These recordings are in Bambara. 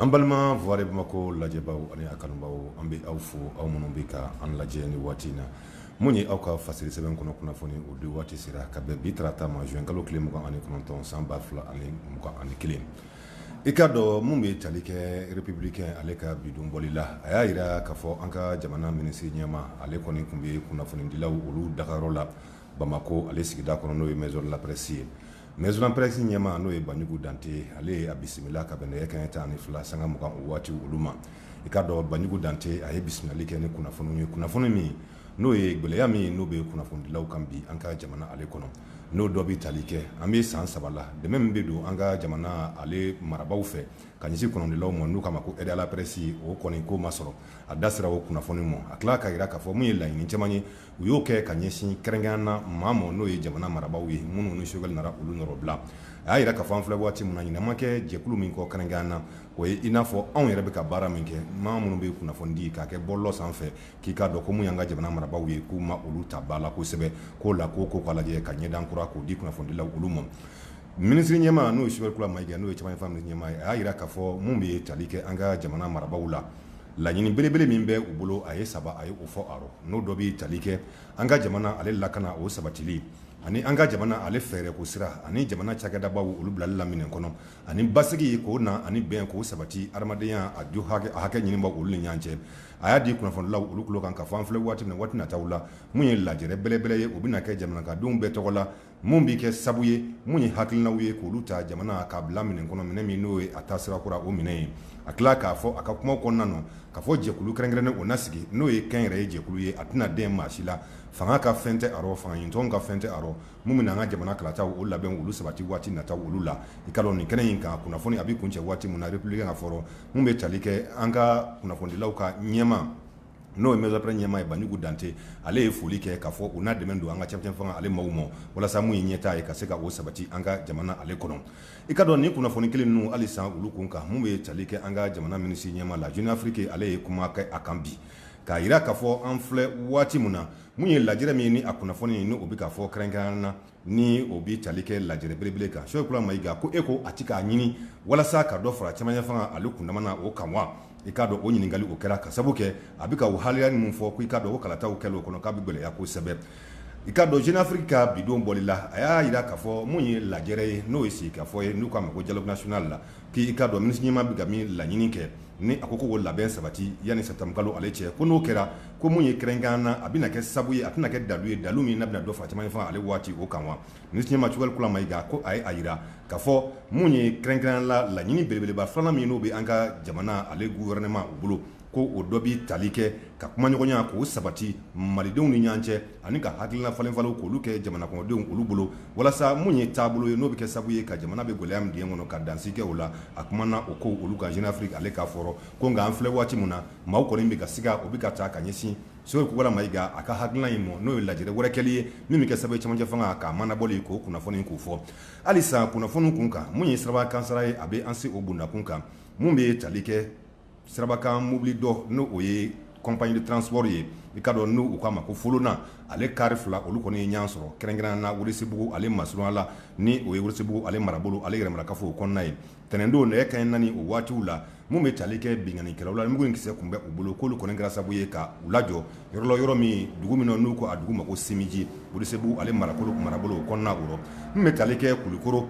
An balima voire Bamako lajɛbaw ani a kanubaw an bɛ aw fo aw minnu bɛ ka an lajɛ ni waati in na mun ye aw ka fasiri sɛbɛn kɔnɔ kunnafoni o de waati sera ka bɛn bi tarata ma juin kalo tile 29 san 2021 i ka dɔn mun bɛ tali kɛ républicain ale ka bidon bɔli la a y'a jira k'a fɔ an ka jamana minisiri ɲɛma ale kɔni tun bɛ kunnafonidilaw olu dagayɔrɔ la Bamako ale sigida kɔnɔ n'o ye maison de la presse ye maison de la presse ɲɛma n'o ye Banjugu Dante ale ye a bisimila ka bɛn nɛgɛ kanɲɛ 12 sanga 20 o waati olu ma i ka dɔn Banjugu Dante a ye bisimilali kɛ ni kunnafoni ye kunnafoni min n'o ye gwɛlɛya min n'o bɛ kunnafonidilaw kan bi an ka jamana ale kɔnɔ n'o dɔ bɛ tali kɛ an bɛ san 3 la dɛmɛ min bɛ don an ka jamana ale marabaw fɛ ka ɲɛsin kunnafonidilaw ma n'u kama ko aide à la presse o kɔni ko ma sɔrɔ a da sera o kunnafoni ma a tila ka jira k'a fɔ mun ye laɲini caman ye u y'o kɛ ka ɲɛsin kɛrɛnkɛrɛnnena maa ma n'o ye jamana marabaw ye minnu ni Choguel nana olu nɔrɔ bila a y'a jira k'a fɔ an filɛ waati min na ɲinama kɛ jɛkulu min kɔ kɛrɛnkɛrɛnnena o ye i n'a fɔ anw yɛrɛ bɛ ka baara min kɛ maa minnu bɛ kunnafoni di k'a kɛ bɔlɔlɔ sanfɛ k'i k'a dɔn ko mun y'an ka jamana marabaw ye k'u ma olu ta ba la kosɛbɛ k'o la ko k'a lajɛ ka ɲɛdan kura k'o di kunnafonidilaw olu ma minisiri ɲɛma n'o ye Choguel Kula Mayiga n'o ye caman fɔ minisiri ɲɛma ye a y'a jira k'a fɔ mun bɛ tali kɛ an ka jamana marabaw la laɲini belebele min bɛ u bolo a ye saba a ye o fɔ a rɔ n'o dɔ bɛ tali kɛ an ka jamana ale lakana o sabatili ani an ka jamana ale fɛɛrɛ ko sira ani jamana cakɛdabaw olu bilali la minɛn kɔnɔ ani basigi k'o na ani bɛn k'o sabati adamadenya a hakɛ ɲinibaw olu ni ɲɔgɔn cɛ a y'a di kunnafonidilaw olu tulo kan ka fɔ an filɛ waati min na waati nataw la mun ye lajɛrɛ belebele ye o bɛna kɛ jamanakadenw bɛɛ tɔgɔ la mun bɛ kɛ sabu ye mun ye hakilinaw ye k'olu ta jamana k'a bila minɛn kɔnɔ minɛn min n'o ye a taasira kura o minɛn ye a tila k'a fɔ a ka kuma kɔnɔna na k'a fɔ jɛkulu kɛrɛnkɛrɛnnen o nasigi n'o ye kɛnyɛrɛ ye jɛkulu ye a tɛna den maa si la fanga ka fɛn tɛ a rɔ fanga ɲinitɔn ka fɛn tɛ a rɔ mun bɛ na an ka jamana kalataw o labɛn olu sabati waati nataw olu la i ka dɔn nin kɛnɛ in kan kunnafoni a bɛ kuncɛ waati min na républicain ka fɔlɔ mun bɛ tali kɛ an ka kunnafonidilaw ka ɲɛma n'o ye maison de la presse ɲɛma ye Banjugu Dante ale ye foli kɛ k'a fɔ u n'a dɛmɛ don an ka cɛnfɛn fanga ale maaw ma walasa mun ye ɲɛtaa ye ka se ka o sabati an ka jamana ale kɔnɔ i ka dɔn ni kunnafoni kelen ninnu hali san olu kun kan mun bɛ tali kɛ an ka jamana minisiri ɲɛma la Jeune Afrique ale ye kuma kɛ a kan bi k'a jira k'a fɔ an filɛ waati min na mun ye lajɛrɛ min ni a kunnafoni ye ni o bɛ k'a fɔ kɛrɛnkɛrɛnnena ni o bɛ tali kɛ lajɛrɛ belebele kan Choguel Kula Mayiga ko e ko a ti k'a ɲini walasa ka dɔ fara cɛmancɛ fanga ale kundama na o kan wa i k'a dɔn o ɲininkali o kɛra ka sabu kɛ a bɛ ka o haliya min fɔ ko i k'a dɔn o kalataw kɛlen o kɔnɔ k'a bɛ gwɛlɛya kosɛbɛ i k'a dɔn Jeune Afrique ka bidon bɔli la a y'a jira k'a fɔ mun ye lajɛrɛ ye n'o ye sigikafɔ ye n'u k'a ma ko dialogue national la k'i k'a dɔn minisiri ɲɛma bɛ ka min laɲini kɛ ni a ko k'o labɛn sabati yanni septembre kalo ale cɛ ko n'o kɛra ko mun ye kɛrɛnkɛrɛnnena a bɛna kɛ sabu ye a tɛna kɛ dalu ye dalu min n'a bɛna dɔ fara cɛmancɛ fanga ale waati o kan wa minisiri ɲɛma Choguel Kula Mayiga ko a ye a jira k'a fɔ mun ye kɛrɛnkɛrɛnnena laɲini belebeleba filanan min n'o bɛ an ka jamana ale gouvernement u bolo ko o dɔ bi tali kɛ ka kumaɲɔgɔnya k'o sabati malidenw ni ɲɔgɔn cɛ ani ka hakilina falenfalenw k'olu kɛ jamana kɔnɔdenw olu bolo walasa mun ye taabolo ye n'o bɛ kɛ sabu ye ka jamana bɛ gwɛlɛya min dingɛ kɔnɔ ka dansi kɛ o la a kumana o ko olu kan Jeune Afrique ale k'a fɔrɔ ko nka an filɛ waati min na maaw kɔni bɛ ka siga o bɛ ka taa ka ɲɛsin Choguel Kula Mayiga a ka hakilina in ma n'o ye lajɛrɛ wɛrɛ kɛli ye min bɛ kɛ sabu ye cɛmancɛ fanga k'a manabɔli k'o kunnafoni k'o fɔ halisa kunnafoni kun kan mun ye siraba kansara ye a bɛ an se o bondakun kan mun bɛ tali kɛ sirabakan mobili dɔ n'o o ye compagnie de transport ye i ka dɔn n'u k'a ma ko Folona ale kari fila olu kɔni ye ɲɔgɔn sɔrɔ kɛrɛnkɛrɛnnena Welesebugu ale masurunya la ni o ye Welesebugu ale marabolo ale yɛrɛmarakafo o kɔnɔna ye tɛnɛndon nɛgɛ kanɲɛ 4 o waatiw la mun bɛ tali kɛ bingannikɛlaw la mugu in kisɛ kun bɛ u bolo k'olu kɔni kɛra sabu ye ka u lajɔ yɔrɔ la yɔrɔ min dugu min na n'u ko a dugu ma ko Semiji Welesebugu ale marabolo o kɔnɔna o rɔ mun bɛ tali kɛ Kulikoro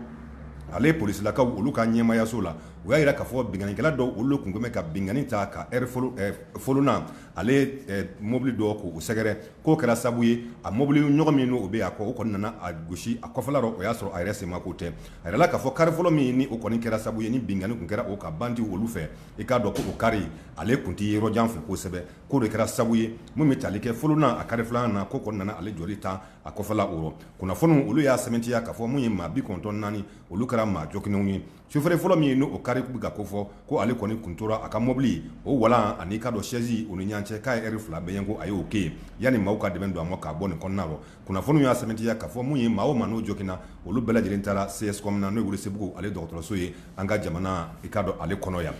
ale polisilakaw olu ka ɲɛmayaso la u y'a jira k'a fɔ bingannikɛla dɔw olu kun bɛ ka binganni ta ka Folona ale mobili dɔ k'o sɛgɛrɛ k'o kɛra sabu ye a mobili ɲɔgɔn min n'o bɛ a kɔ o kɔni nana a gosi a kɔfɛla rɔ o y'a sɔrɔ a yɛrɛ sema ko tɛ a yɛrɛ la k'a fɔ kari fɔlɔ min ni o kɔni kɛra sabu ye ni binganni kun kɛra o ka banti olu fɛ i k'a dɔn ko o kari ale kun tɛ yɔrɔ jan fɛ kosɛbɛ k'o de kɛra sabu ye mun bɛ tali kɛ Folona a kari filanan na ko kɔni nana ale jɔli ta a kɔfɛla o rɔ kunnafoniw olu y'a sɛmɛntiya k'a fɔ mun ye maa 94 olu kɛra maa jɔkininw ye sufɛrɛ fɔlɔ min ye n'o kari bɛ ka ko fɔ ko ale kɔni kun tora a ka mobili o walan ani ka dɔn chaise o ni ɲɔgɔn cɛ k'a ye heure 2 bɛɛ ko a y'o kɛ yen yanni maaw ka dɛmɛ don a ma k'a bɔ nin kɔnɔna rɔ kunnafoniw y'a sɛmɛntiya k'a fɔ mun ye maa o maa n'o jɔkina olu bɛɛ lajɛlen taara CSCOM na n'o ye Welesebugu ale dɔgɔtɔrɔso ye an ka jamana i ka dɔn ale kɔnɔ yan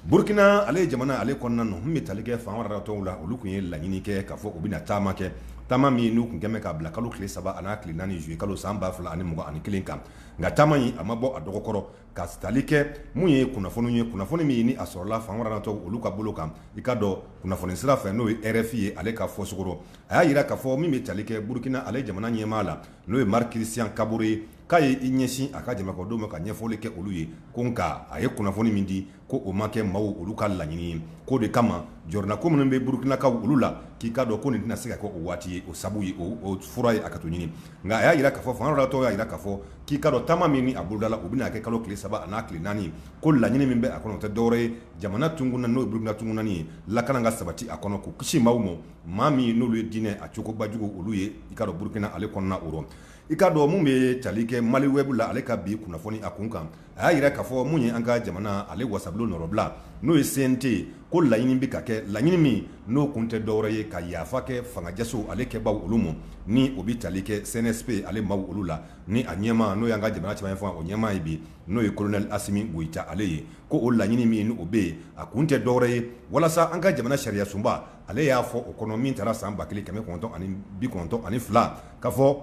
Burkina ale ye jamana ale kɔnɔna na mun bɛ tali kɛ fan wɛrɛ tɔw la olu kun ye laɲini kɛ k'a fɔ u bɛna taama kɛ taama min n'u kun kɛmɛ k'a bila kalo tile 3 a n'a tile 4 juillet kalo san 2021 kan nka taama in a ma bɔ a dɔgɔkɔrɔ ka tali kɛ mun ye kunnafoni min ni a sɔrɔla fan wɛrɛ natɔ olu ka bolo kan i ka dɔn kunnafoni sira fɛ n'o ye RFI ye ale ka fɔ sugoro a y'a yira k'a fɔ min bɛ tali kɛ Burkina ale jamana ɲɛmaa la n'o ye Marc Christian Kabore ye k'a ye i ɲɛsin a ka jamanakɔrɔdenw ma ka ɲɛfɔli kɛ olu ye ko nka a ye kunnafoni min di ko o ma kɛ maaw olu ka laɲini ye k'o de kama jɔrɔna ko minnu bɛ Burkinakaw olu la k'i ka dɔn ko nin tɛna se ka kɛ o waati ye o sabu ye o fura ye a ka to ɲini nka a y'a yira k'a fɔ fanga dɔlatɔ y'a yira k'a fɔ k'i ka dɔn taama min ni a boloda la u bɛna kɛ kalo tile 3 a n'a tile 4 ko laɲini min bɛ a kɔnɔ o tɛ dɔwɛrɛ ye jamana tunkunna n'o ye Burkina tunkunnanin ye lakana ka sabati a kɔnɔ k'u kisi maaw ma maa min n'olu ye diinɛ a cogobajugu olu ye i ka dɔn Burkina ale kɔnɔna o rɔ i ka dɔn mun bɛ tali kɛ Mali web la ale ka bi kunnafoni a kun kan a y'a yira k'a fɔ mun ye an ka jamana ale wasabilo nɔrɔbila n'o ye CNT ko laɲini bɛ ka kɛ laɲini min n'o kun tɛ dɔwɛrɛ ye ka yafa kɛ fangajaso ale kɛbaw olu ma ni o bɛ tali kɛ CNSP ale maaw olu la ni a ɲɛmaa n'o y'an ka jamana cɛmancɛ fanga o ɲɛmaa ye bi n'o ye colonel Asimi Goïta ale ye ko o laɲini min ni o bɛ yen a kun tɛ dɔwɛrɛ ye walasa an ka jamana sariya sunba ale y'a fɔ o kɔnɔ min taara san 1992 ka fɔ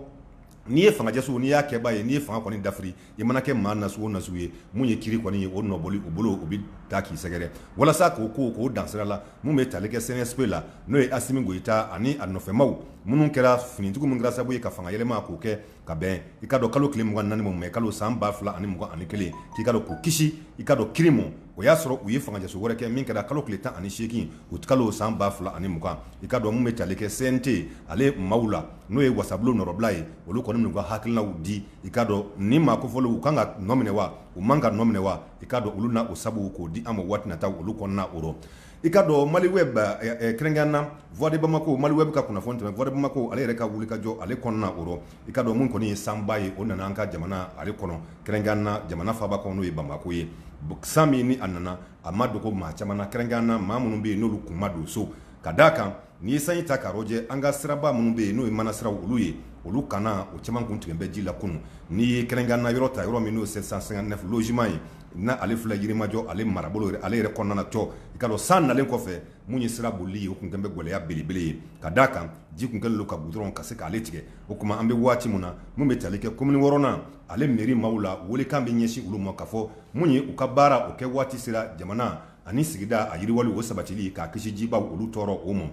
n'i ye fangajaso n'i y'a kɛba ye n'i ye fanga kɔni dafiri i mana kɛ maa nasugu o nasugu ye mun ye kiiri kɔni ye o nɔbɔli o bolo o bɛ taa k'i sɛgɛrɛ walasa k'o dansira la mun bɛ tali kɛ CNSP la n'o ye Asimi Goïta ani a nɔfɛmaw minnu kɛra finitigiw min kɛra sababu ye ka fanga yɛlɛma k'o kɛ ka bɛn i ka dɔn kalo tile 24 ma mɛ kalo san 2021 k'i ka dɔn k'u kisi i ka dɔn kiiri mɔ o y'a sɔrɔ u ye fangajaso wɛrɛ kɛ min kɛra kalo tile 18 o kalo san 2020 i ka dɔn mun bɛ tali kɛ CNT ale maaw la n'o ye wasabilo nɔrɔbila ye olu kɔni minnu ka hakilinaw di i ka dɔn ni maa kofɔli u kan ka nɔ minɛ wa u man ka nɔ minɛ wa i ka dɔn olu na o sabu k'o di an ma waati nataw olu kɔnɔna o rɔ i ka dɔn Mali web kɛrɛnkɛrɛnna Voix de Bamako Mali web ka kunnafoni tɛmɛ Voix de Bamako ale yɛrɛ ka wulikajɔ ale kɔnɔna o rɔ i ka dɔn mun kɔni ye sanba ye o nana an ka jamana ale kɔnɔ kɛrɛnkɛrɛnna jamana faaba kɔnɔ n'o ye Bamako ye san min ni a nana a ma dogo maa caman na kɛrɛnkɛrɛnna maa minnu bɛ yen n'olu kun ma don so ka d'a kan n'i ye sanji ta k'a lajɛ an ka siraba minnu bɛ yen n'o ye manasiraw olu ye olu kana o caman kun tigɛ bɛ ji la kunun n'i ye kɛrɛnkɛrɛnna yɔrɔ ta yɔrɔ min n'o ye 759 logement ye na ale filɛ Yirimajɔ ale marabolo ale yɛrɛ kɔnɔna tɔ i ka dɔn san nalen kɔfɛ mun ye sira bolili ye o kun bɛ gɛlɛya belebele ye ka d'a kan ji kun kɛlen don ka goudron ka se k'ale tigɛ o kuma an bɛ waati min na mun bɛ tali kɛ commune wɔɔrɔnan ale mairie maaw la welekan bɛ ɲɛsin olu ma ka fɔ mun ye u ka baara o kɛ waati sera jamana ani sigida a yiriwali o sabatili k'a kisi jibaw olu tɔɔrɔ o ma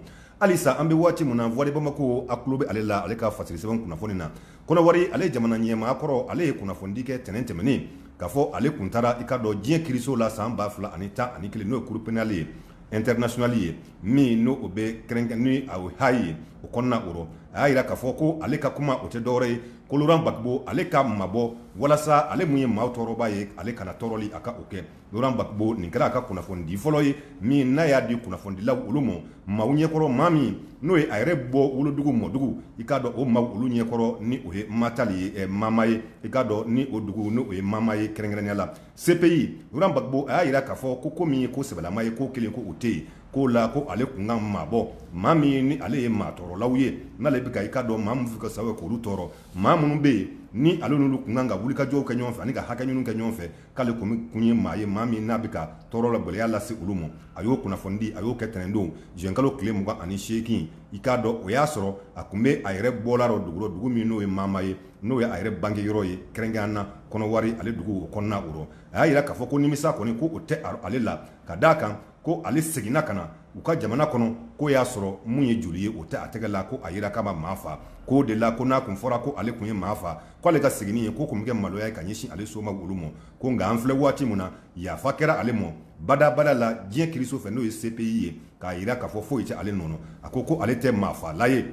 halisa an bɛ waati min na Voix de Bamako a tulo bɛ ale la ale ka fasiri sɛbɛn kunnafoni na Konawari ale jamana ɲɛmaa kɔrɔ ale ye kunnafoni kɛ tɛnɛn tɛmɛnen k'a fɔ ale kun taara i ka dɔn diɲɛ kiiriso la san 2011 n'o ye cour pénale ye international ye min n'o o bɛ kɛrɛnkɛrɛn ni a hayi ye o kɔnɔna o rɔ a y'a yira k'a fɔ ko ale ka kuma o tɛ dɔwɛrɛ ye ko Laurent Gbagbo ale ka mabɔ walasa ale mun ye maa tɔɔrɔba ye ale kana tɔɔrɔli a ka o kɛ Laurent Gbagbo nin kɛra a ka kunnafoni di fɔlɔ ye min n'a y'a di kunnafonidilaw olu ma maaw ɲɛkɔrɔ maa min n'o ye a yɛrɛ bɔ wolodugu mɔdugu i k'a dɔn o maaw olu ɲɛkɔrɔ ni o ye Matali ye Mama ye i k'a dɔn ni o dugu ni o ye Mama ye kɛrɛnkɛrɛnnenya la CPI Laurent Gbagbo a y'a yira k'a fɔ ko min ye ko sɛbɛlama ye ko kelen ko o tɛ yen k'o la ko ale kun kan maabɔ maa min ni ale ye maa tɔɔrɔlaw ye n'ale bɛ ka i ka dɔn maa min fɛ ka sababu k'olu tɔɔrɔ maa minnu bɛ yen ni ale n'olu kun kan ka wulikajɔw kɛ ɲɔgɔn fɛ ani ka hakɛ ɲini kɛ ɲɔgɔn fɛ k'ale kun ye maa ye maa min n'a bɛ ka tɔɔrɔ la gɛlɛya lase olu ma a y'o kunnafoni di a y'o kɛ tɛnɛndon juin kalo tile 28 i k'a dɔn o y'a sɔrɔ a kun bɛ a yɛrɛ bɔla dugu min n'o ye Mama ye n'o ye a yɛrɛ bange yɔrɔ ye kɛrɛnkɛrɛnna Konawari ale dugu o kɔnɔna o rɔ a y'a yira k'a fɔ ko nimisa kɔni ko o tɛ ale la ka d'a kan ko ale seginna ka na u ka jamana kɔnɔ ko y'a sɔrɔ mun ye joli ye o tɛ a tɛgɛ la ko a yira k'a ma maa fa k'o de la ko n'a kun fɔra ko ale kun ye maa fa k'ale ka seginni ye ko kun bɛ kɛ maloya ye ka ɲɛsin ale soma olu ma ko nka an filɛ waati min na yafa kɛra ale ma badabada la diɲɛ kiiriso fɛ n'o ye CPI ye k'a yira k'a fɔ foyi tɛ ale nɔnɔ a ko ale tɛ maa fala ye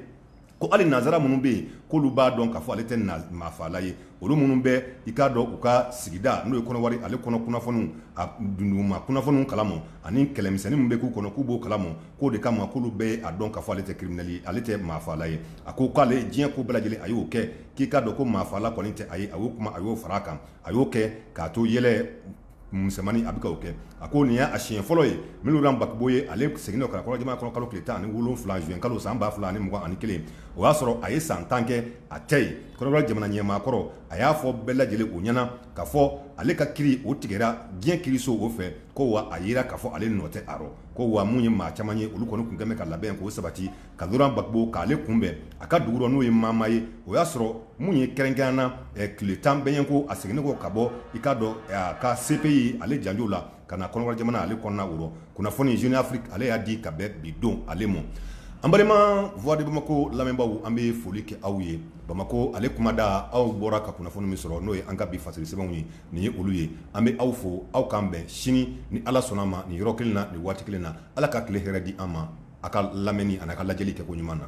ko hali nanzara minnu bɛ yen k'olu b'a dɔn k'a fɔ ale tɛ maa fala ye olu minnu bɛ i k'a dɔn u ka sigida n'o ye Konawari ale kɔnɔ kunnafoniw a dunduma kunnafoniw kalama ani kɛlɛmisɛnnin min bɛ k'u kɔnɔ k'u b'o kalama k'o de kama k'olu bɛ a dɔn k'a fɔ ale tɛ criminel ye ale tɛ maa fala ye a ko k'ale diɲɛ ko bɛɛ lajɛlen a y'o kɛ k'i k'a dɔn ko maa fala kɔni tɛ a ye a y'o kuma a y'o fara a kan a y'o kɛ k'a to yɛlɛ musamani a bɛ k'o kɛ a ko nin y'a siɲɛ fɔlɔ ye min Laurent Gbagbo ye ale seginna ka kɔrɔ jamana kɔnɔ kalo tile 17 juin kalo san 2021 o y'a sɔrɔ a ye san 10 kɛ a tɛ ye Konawari jamana ɲɛmaa kɔrɔ a y'a fɔ bɛɛ lajɛlen o ɲɛna k'a fɔ ale ka kiri o tigɛra diɲɛ kiriso o fɛ ko wa a yira k'a fɔ ale nɔ tɛ a rɔ ko wa mun ye maa caman ye olu kɔni tun kɛn bɛ ka labɛn k'o sabati ka Laurent Gbagbo k'ale kunbɛn a ka dugu rɔ n'o ye Mama ye o y'a sɔrɔ mun ye kɛrɛnkɛrɛnna tile 10 bɛɲɛko a seginnen kɔ ka bɔ i k'a dɔn a ka CPI ale janjo la ka na kɔnɔwara jamana ale kɔnɔna o rɔ kunnafoni Jeune Afrique ale y'a di ka bɛn bi don ale mɔ an balima Voix de Bamako lamɛnbaaw an bɛ foli kɛ aw ye Bamako ale kumada aw bɔra ka kunnafoni min sɔrɔ n'o ye an ka bi fasili sɛbɛnw ye nin ye olu ye an bɛ aw fo aw k'an bɛn sini ni Ala sɔnna ma nin yɔrɔ kelen na nin waati kelen na Ala ka tile hɛrɛ di an ma a ka lamɛnni ani a ka lajɛli kɛ ko ɲuman na